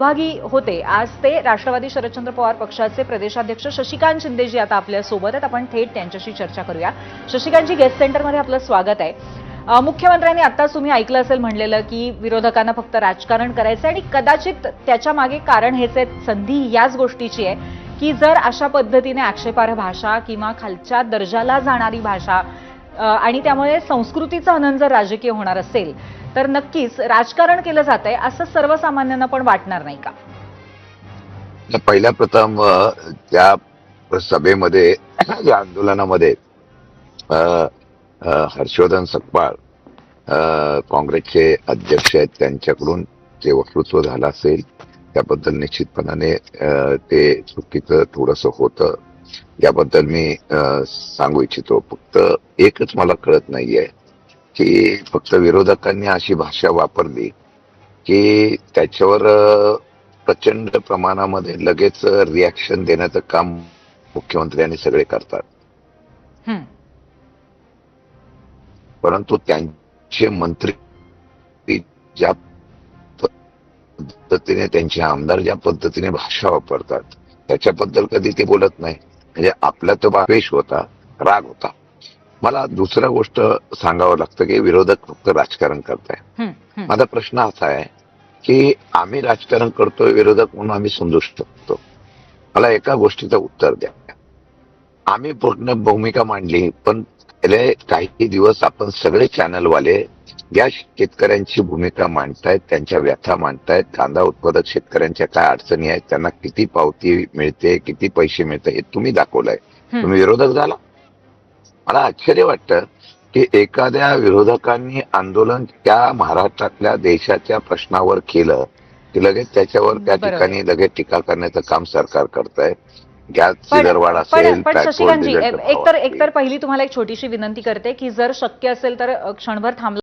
सहभागी होते. आज ते राष्ट्रवादी शरदचंद्र पवार पक्षाचे प्रदेशाध्यक्ष शशिकांत शिंदेजी आता आपल्या सोबत आहेत. आपण थेट त्यांच्याशी चर्चा करूया. शशिकांतजी, गेस्ट सेंटरमध्ये आपलं स्वागत आहे. मुख्यमंत्र्यांनी आताच तुम्ही ऐकलं असेल म्हणलेलं की विरोधकांना फक्त राजकारण करायचं आणि कदाचित त्याच्या मागे कारण हेच आहे, संधी याच गोष्टीची आहे की जर अशा पद्धतीने आक्षेपार्ह भाषा किंवा खालच्या दर्जाला जाणारी भाषा आणि त्यामुळे संस्कृतीचं हनन जर राजकीय होणार असेल तर नक्कीच राजकारण केलं जात आहे असं सर्वसामान्यांना पण वाटणार नाही का? पहिल्या प्रथम त्या सभेमध्ये या आंदोलनामध्ये हर्षवर्धन सकपाळ काँग्रेसचे अध्यक्ष आहेत, त्यांच्याकडून जे वक्तृत्व झालं असेल त्याबद्दल निश्चितपणाने ते चुकीचं थोडंसं होतं. याबद्दल मी सांगू इच्छितो. फक्त एकच मला कळत नाहीये की फक्त विरोधकांनी अशी भाषा वापरली की त्याच्यावर प्रचंड प्रमाणामध्ये लगेच रिॲक्शन देण्याचं काम मुख्यमंत्र्यांनी सगळे करतात, परंतु त्यांचे मंत्री ज्या पद्धतीने, त्यांचे आमदार ज्या पद्धतीने भाषा वापरतात त्याच्याबद्दल कधी ते बोलत नाही. म्हणजे आपला तो द्वेष होता, राग होता. मला दुसरा गोष्ट सांगावं लागतं की विरोधक फक्त राजकारण करताय. माझा प्रश्न असा आहे की आम्ही राजकारण करतोय, विरोधक म्हणून आम्ही समजू शकतो. मला एका गोष्टीचं उत्तर द्या. आम्ही पूर्ण भूमिका मांडली, पण गेले काही दिवस आपण सगळे चॅनलवाले या शेतकऱ्यांची भूमिका मांडतायत, त्यांच्या व्यथा मांडतायत. कांदा उत्पादक शेतकऱ्यांच्या काय अडचणी आहेत, त्यांना किती पावती मिळते, किती पैसे मिळते, हे तुम्ही दाखवलंय. तुम्ही विरोधक झाला. मला आश्चर्य वाटतं की एखाद्या विरोधकांनी आंदोलन त्या महाराष्ट्रातल्या देशाच्या प्रश्नावर केलं की लगेच त्याच्यावर त्या ठिकाणी लगेच टीका करण्याचं काम सरकार करतंय. गॅसची दरवाढ असेल, शशिकांतजी, एकतर पहिली तुम्हाला एक छोटीशी विनंती करते की जर शक्य असेल तर क्षणभर थांबला